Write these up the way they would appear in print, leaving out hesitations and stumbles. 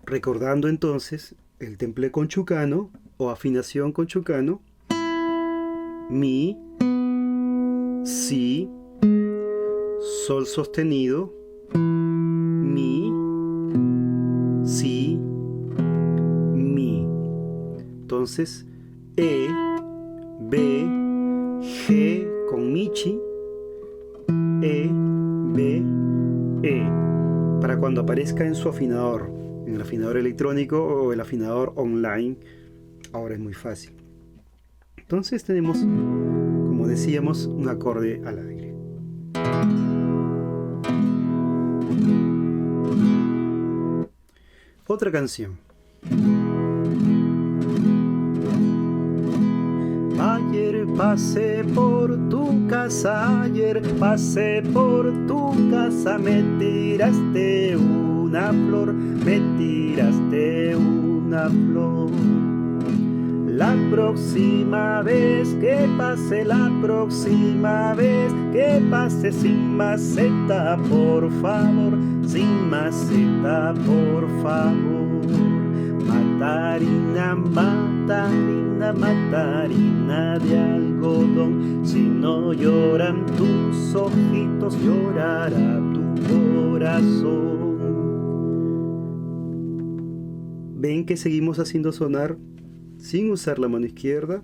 Recordando entonces el temple conchucano o afinación conchucano: mi, si, sol sostenido, mi, si, mi. Entonces, E, B, G con michi, E, B, E. Para cuando aparezca en su afinador, en el afinador electrónico o el afinador online, ahora es muy fácil. Entonces tenemos, como decíamos, un acorde al aire. Otra canción. Ayer pasé por tu casa, ayer pasé por tu casa, me tiraste una flor, me tiraste una flor. La próxima vez que pase, la próxima vez que pase, sin maceta, por favor, sin maceta, por favor. Matarina, matarina, matarina de algodón, si no lloran tus ojitos, llorará tu corazón. ¿Ven que seguimos haciendo sonar sin usar la mano izquierda?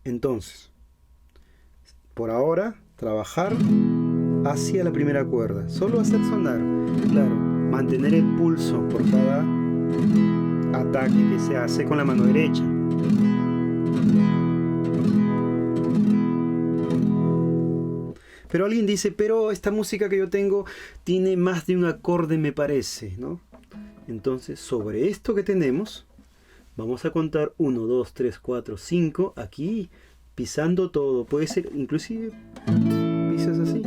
Entonces, por ahora, trabajar hacia la primera cuerda, solo hacer sonar, claro, mantener el pulso por cada ataque que se hace con la mano derecha. Pero alguien dice, pero esta música que yo tengo tiene más de un acorde, me parece, ¿no? Entonces, sobre esto que tenemos, vamos a contar 1, 2, 3, 4, 5, aquí, pisando todo. Puede ser, inclusive, pisas así.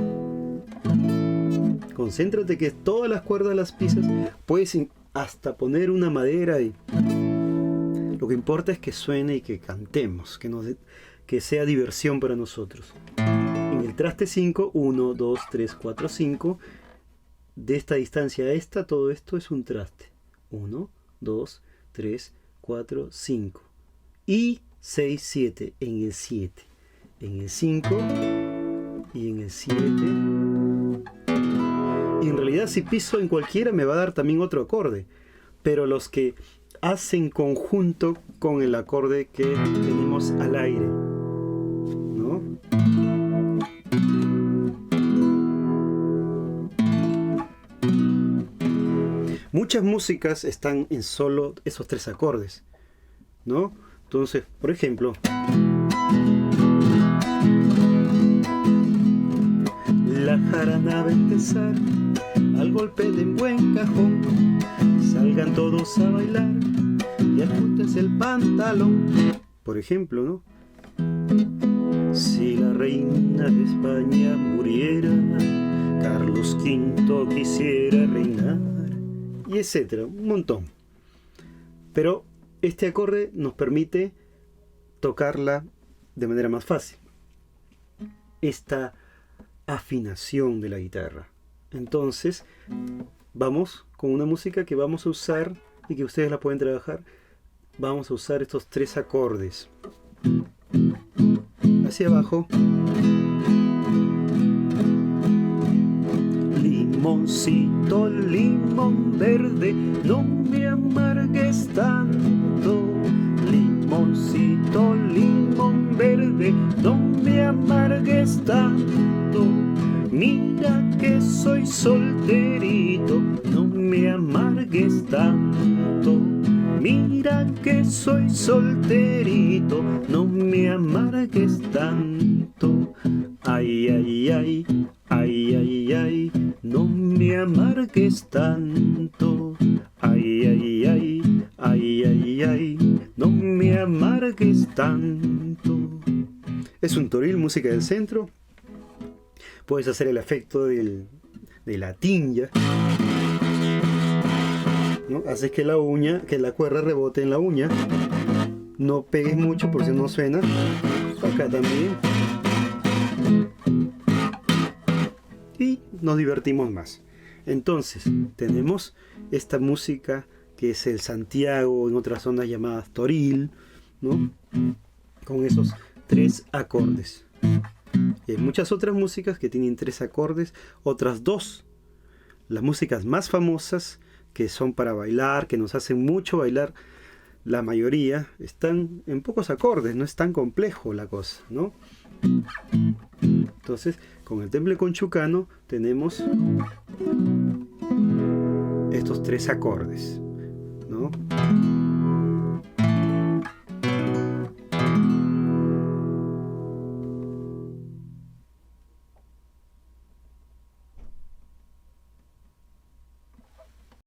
Concéntrate que todas las cuerdas las pisas. Puedes hasta poner una madera y... Lo que importa es que suene y que cantemos, que sea diversión para nosotros. En el traste 5, 1, 2, 3, 4, 5, de esta distancia a esta, todo esto es un traste. 1, 2, 3, 4, 5. Y 6, 7, en el 7. En el 5 y en el 7. Y en realidad si piso en cualquiera me va a dar también otro acorde. Pero los que hacen conjunto con el acorde que tenemos al aire, ¿no? Muchas músicas están en solo esos 3 acordes, ¿no? Entonces, por ejemplo, la jarana va a empezar al golpe de un buen cajón. Salgan todos a bailar y ajústense el pantalón. Por ejemplo, ¿no? Si la reina de España muriera, Carlos V quisiera reinar, y etcétera, un montón. Pero este acorde nos permite tocarla de manera más fácil. Esta afinación de la guitarra. Entonces, vamos con una música que vamos a usar y que ustedes la pueden trabajar. Vamos a usar estos 3 acordes. Hacia abajo. Limoncito, limón verde, no me amargues tanto. Limoncito, limón verde, no me amargues tanto. Mira que soy solterito, no me amargues tanto. Mira que soy solterito, no me amargues tanto. Ay, ay, ay, ay, ay, ay, no me amargues tanto. Ay, ay, ay, ay, ay, ay, no me amargues tanto. Es un toril, música del centro. Puedes hacer el efecto de la tinja, ¿no? Haces que la cuerda rebote en la uña. No pegues mucho por si no suena. Acá también. Y y nos divertimos más. Entonces, tenemos esta música que es el Santiago, en otras zonas llamadas toril, ¿no? Con esos 3 acordes. Y hay muchas otras músicas que tienen 3 acordes, otras 2. Las músicas más famosas, que son para bailar, que nos hacen mucho bailar, la mayoría están en pocos acordes, no es tan complejo la cosa, ¿no? Entonces, con el temple conchucano tenemos estos 3 acordes, ¿no?